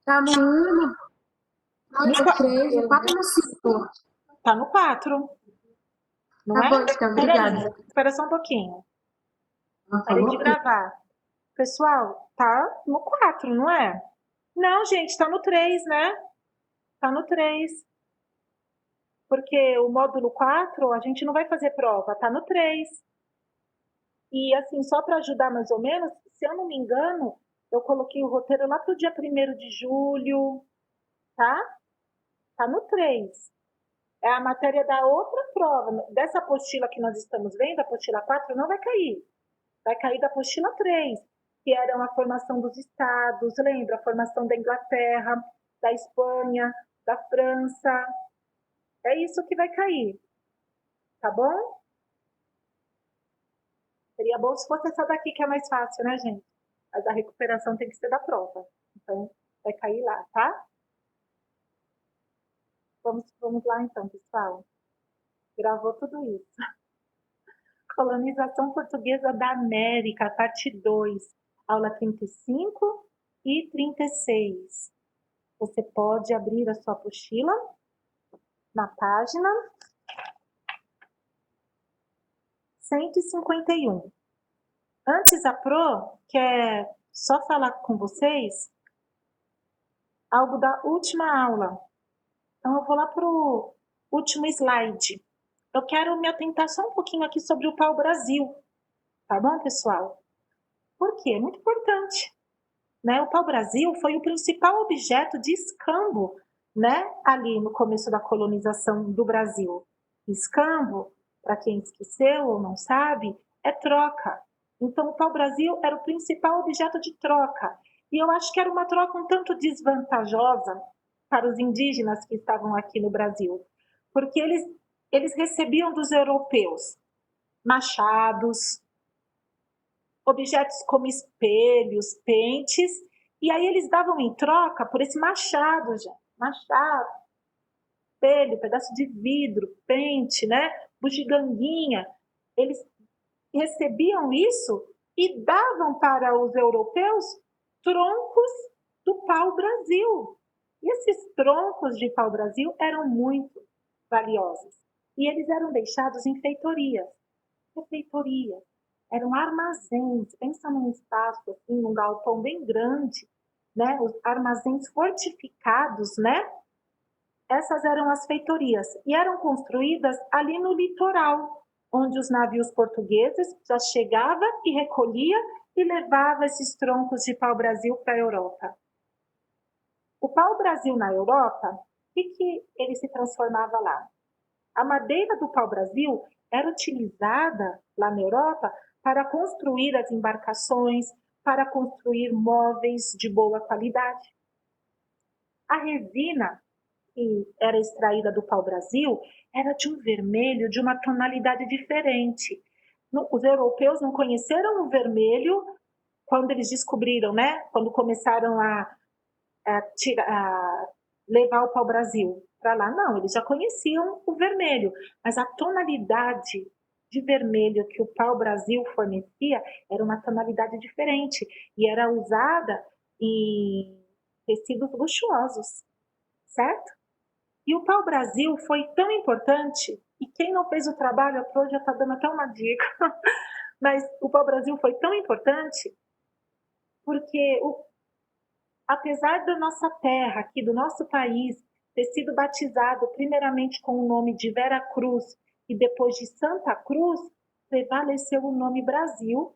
Tá no 1, no 3, no 4 e no 5. Tá no 4. Não Tá é? bom, então, Peraí, obrigada. espera só um pouquinho. Parei de gravar. Pessoal, tá no 4, não é? Não, gente, tá no 3, né? Tá no 3. Porque o módulo 4, a gente não vai fazer prova, tá no 3. E assim, só para ajudar mais ou menos, se eu não me engano, eu coloquei o roteiro lá pro dia 1º de julho, tá? Tá no 3. É a matéria da outra prova. Dessa apostila que nós estamos vendo, a apostila 4, não vai cair. Vai cair da apostila 3, que eram a formação dos estados, lembra? A formação da Inglaterra, da Espanha, da França. É isso que vai cair, tá bom? Seria bom se fosse essa daqui, que é mais fácil, né, gente? Mas a recuperação tem que ser da prova. Então, vai cair lá, tá? Vamos lá, então, pessoal. Gravou tudo isso. Colonização Portuguesa da América, parte 2, aula 35 e 36. Você pode abrir a sua apostila na página 151. Antes, a Pro quer só falar com vocês algo da última aula. Então, eu vou lá para o último slide. Eu quero me atentar só um pouquinho aqui sobre o pau-brasil, tá bom, pessoal? Por quê? É muito importante. Né? O pau-brasil foi o principal objeto de escambo, né? Ali no começo da colonização do Brasil. Escambo, para quem esqueceu ou não sabe, é troca. Então, o pau-brasil era o principal objeto de troca. E eu acho que era uma troca um tanto desvantajosa para os indígenas que estavam aqui no Brasil, porque eles recebiam dos europeus machados, objetos como espelhos, pentes, e aí eles davam em troca por esse machado, já. Machado, espelho, pedaço de vidro, pente, né? Bugiganguinha. Eles recebiam isso e davam para os europeus troncos do pau-brasil. E esses troncos de pau-brasil eram muito valiosos. E eles eram deixados em feitorias. Refeitorias, eram armazéns. Pensa num espaço, assim, num galpão bem grande, né? Os armazéns fortificados, né? Essas eram as feitorias e eram construídas ali no litoral, onde os navios portugueses já chegavam e recolhia e levava esses troncos de pau-brasil para a Europa. O pau-brasil na Europa, o que ele se transformava lá? A madeira do pau-brasil era utilizada lá na Europa para construir as embarcações, para construir móveis de boa qualidade. A resina que era extraída do pau-brasil era de um vermelho de uma tonalidade diferente. Os europeus não conheceram o vermelho quando eles descobriram, né? Quando começaram a levar o pau-brasil para lá. Não, eles já conheciam o vermelho, mas a tonalidade de vermelho que o pau-brasil fornecia era uma tonalidade diferente e era usada em tecidos luxuosos, certo? E o pau-brasil foi tão importante, e quem não fez o trabalho, a Pro já está dando até uma dica, mas o pau-brasil foi tão importante porque apesar da nossa terra, aqui do nosso país, ter sido batizado primeiramente com o nome de Vera Cruz e depois de Santa Cruz, prevaleceu o nome Brasil,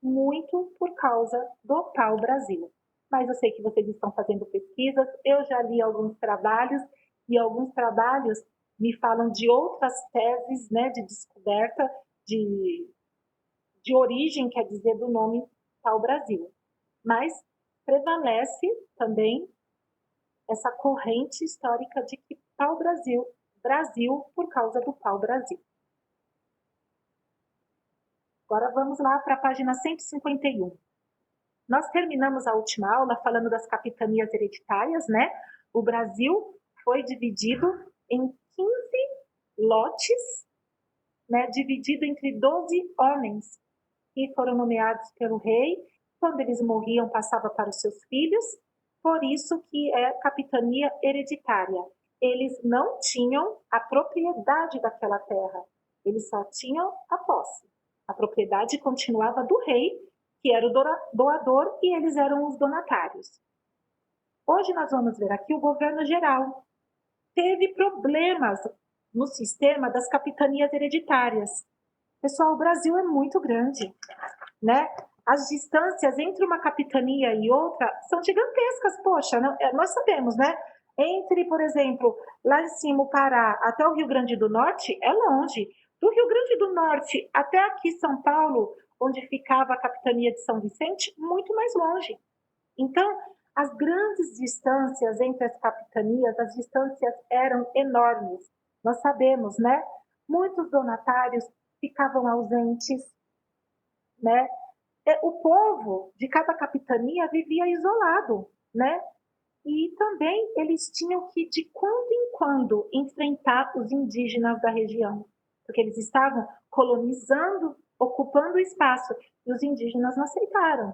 muito por causa do pau-brasil. Mas eu sei que vocês estão fazendo pesquisas, eu já li alguns trabalhos, e alguns trabalhos me falam de outras teses, né, de descoberta, de origem, quer dizer, do nome pau-brasil. Mas prevalece também essa corrente histórica de que pau-brasil, Brasil por causa do pau-brasil. Agora vamos lá para a página 151. Nós terminamos a última aula falando das capitanias hereditárias, né? O Brasil foi dividido em 15 lotes, né? Dividido entre 12 homens, que foram nomeados pelo rei. Quando eles morriam, passava para os seus filhos. Por isso que é capitania hereditária. Eles não tinham a propriedade daquela terra, eles só tinham a posse. A propriedade continuava do rei, que era o doador, e eles eram os donatários. Hoje nós vamos ver aqui o governo geral. Teve problemas no sistema das capitanias hereditárias. Pessoal, o Brasil é muito grande, né? As distâncias entre uma capitania e outra são gigantescas, poxa, nós sabemos, né? Entre, por exemplo, lá em cima o Pará até o Rio Grande do Norte é longe. Do Rio Grande do Norte até aqui São Paulo, onde ficava a capitania de São Vicente, muito mais longe. Então, as grandes distâncias entre as capitanias, as distâncias eram enormes. Nós sabemos, né? Muitos donatários ficavam ausentes, né? O povo de cada capitania vivia isolado, né? E também eles tinham que, de quando em quando, enfrentar os indígenas da região, porque eles estavam colonizando, ocupando o espaço, e os indígenas não aceitaram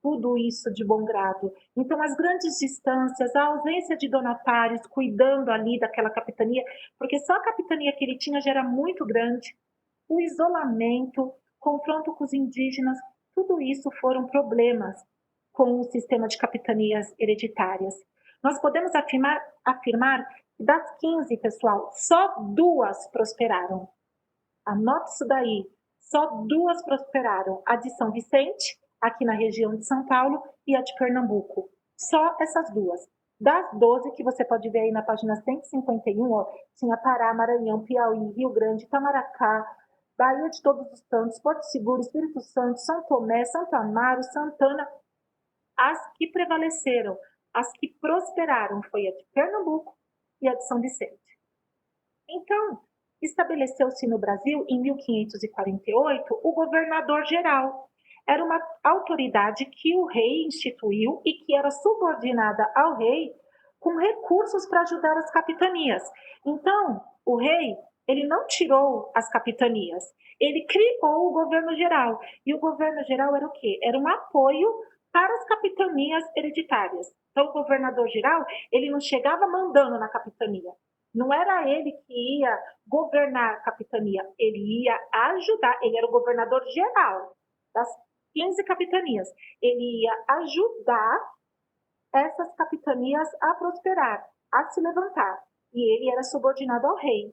tudo isso de bom grado. Então, as grandes distâncias, a ausência de donatários cuidando ali daquela capitania, porque só a capitania que ele tinha já era muito grande, o isolamento, confronto com os indígenas, tudo isso foram problemas com o sistema de capitanias hereditárias. Nós podemos afirmar que das 15, pessoal, só 2 prosperaram. Anote isso daí. Só 2 prosperaram. A de São Vicente, aqui na região de São Paulo, e a de Pernambuco. Só essas 2. Das 12, que você pode ver aí na página 151, ó, tinha Pará, Maranhão, Piauí, Rio Grande, Itamaracá, Bahia de Todos os Santos, Porto Seguro, Espírito Santo, São Tomé, Santo Amaro, Santana. As que prevaleceram, as que prosperaram, foi a de Pernambuco e a de São Vicente. Então, estabeleceu-se no Brasil, em 1548, o governador-geral. Era uma autoridade que o rei instituiu e que era subordinada ao rei com recursos para ajudar as capitanias. Então, o rei, ele não tirou as capitanias, ele criou o governo geral. E o governo geral era o quê? Era um apoio para as capitanias hereditárias. Então, o governador geral, ele não chegava mandando na capitania. Não era ele que ia governar a capitania, ele ia ajudar, ele era o governador geral das 15 capitanias. Ele ia ajudar essas capitanias a prosperar, a se levantar. E ele era subordinado ao rei.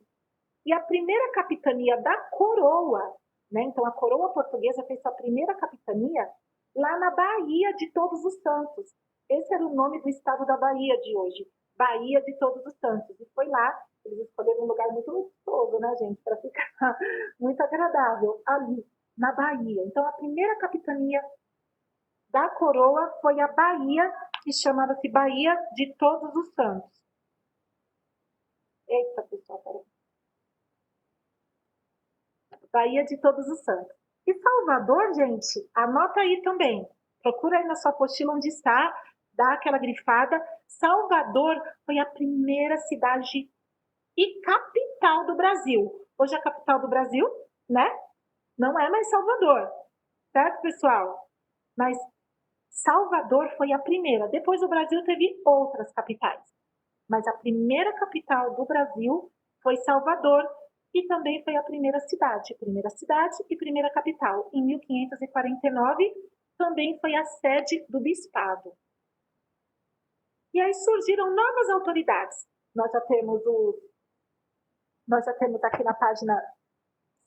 E a primeira capitania da coroa, né? Então a coroa portuguesa fez sua primeira capitania lá na Bahia de Todos os Santos. Esse era o nome do estado da Bahia de hoje, Bahia de Todos os Santos. E foi lá, eles escolheram um lugar muito gostoso, né, gente, para ficar muito agradável, ali, na Bahia. Então a primeira capitania da coroa foi a Bahia, que chamava-se Bahia de Todos os Santos. Eita, pessoal, peraí. Bahia de Todos os Santos. E Salvador, gente, anota aí também. Procura aí na sua apostila onde está, dá aquela grifada. Salvador foi a primeira cidade e capital do Brasil. Hoje é a capital do Brasil, né? Não é mais Salvador, certo, pessoal? Mas Salvador foi a primeira. Depois o Brasil teve outras capitais. Mas a primeira capital do Brasil foi Salvador, e também foi a primeira cidade e primeira capital. Em 1549, também foi a sede do bispado. E aí surgiram novas autoridades. Nós já temos aqui na página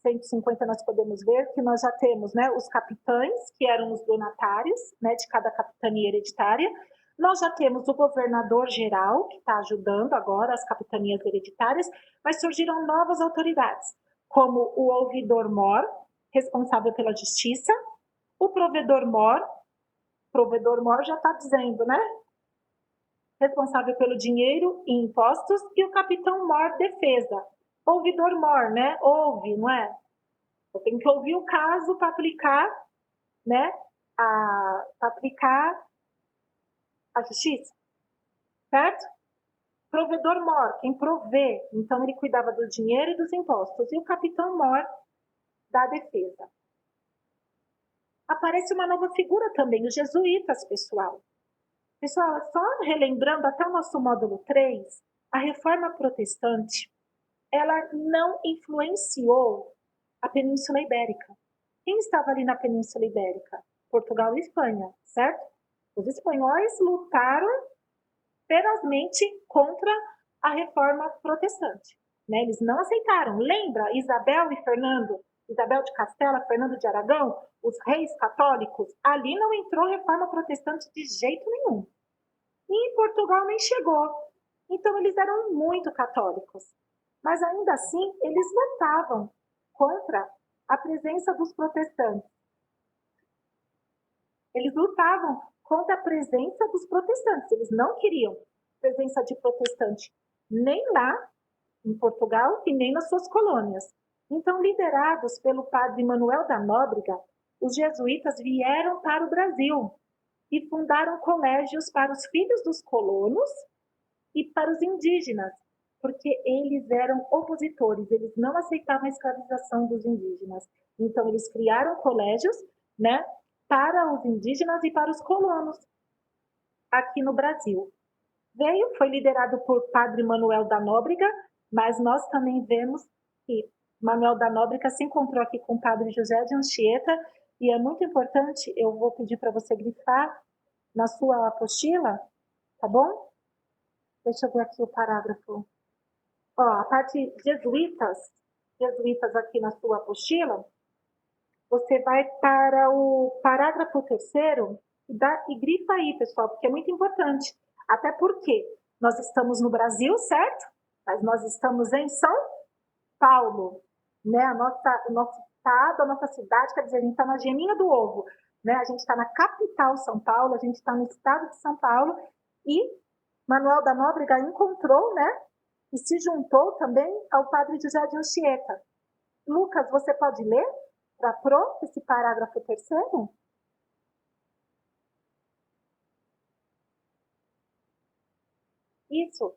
150, nós podemos ver que nós já temos, né, os capitães, que eram os donatários, né, de cada capitania hereditária. Nós já temos o governador geral, que está ajudando agora as capitanias hereditárias, mas surgiram novas autoridades, como o ouvidor-mor, responsável pela justiça, o provedor-mor já está dizendo, né? Responsável pelo dinheiro e impostos, e o capitão-mor, defesa. Ouvidor-mor, né? Ouve, não é? Eu tenho que ouvir o caso para aplicar, né? Para aplicar a justiça, certo? Provedor-mor, quem provê, então ele cuidava do dinheiro e dos impostos, e o capitão-mor da defesa. Aparece uma nova figura também, os jesuítas, pessoal. Pessoal, só relembrando até o nosso módulo 3, a reforma protestante, ela não influenciou a Península Ibérica. Quem estava ali na Península Ibérica? Portugal e Espanha, certo? Os espanhóis lutaram ferozmente contra a reforma protestante, né? Eles não aceitaram. Lembra Isabel e Fernando? Isabel de Castela, Fernando de Aragão, os reis católicos? Ali não entrou reforma protestante de jeito nenhum. E em Portugal nem chegou. Então eles eram muito católicos. Mas ainda assim, eles lutavam contra a presença dos protestantes. Eles lutavam contra a presença dos protestantes. Eles não queriam presença de protestante nem lá em Portugal e nem nas suas colônias. Então, liderados pelo padre Manuel da Nóbrega, os jesuítas vieram para o Brasil e fundaram colégios para os filhos dos colonos e para os indígenas, porque eles eram opositores, eles não aceitavam a escravização dos indígenas. Então, eles criaram colégios, né, para os indígenas e para os colonos aqui no Brasil. Foi liderado por Padre Manuel da Nóbrega, mas nós também vemos que Manuel da Nóbrega se encontrou aqui com o Padre José de Anchieta, e é muito importante, eu vou pedir para você grifar na sua apostila, tá bom? Deixa eu ver aqui o parágrafo. Ó, a parte jesuítas aqui na sua apostila, você vai para o parágrafo 3º e grifa aí, pessoal, porque é muito importante. Até porque nós estamos no Brasil, certo? Mas nós estamos em São Paulo, né? O nosso estado, a nossa cidade, quer dizer, a gente está na geminha do ovo, né? A gente está na capital São Paulo, a gente está no estado de São Paulo, e Manuel da Nóbrega encontrou, né? E se juntou também ao padre José de Anchieta. Lucas, você pode ler para Pro esse parágrafo 3º? Isso.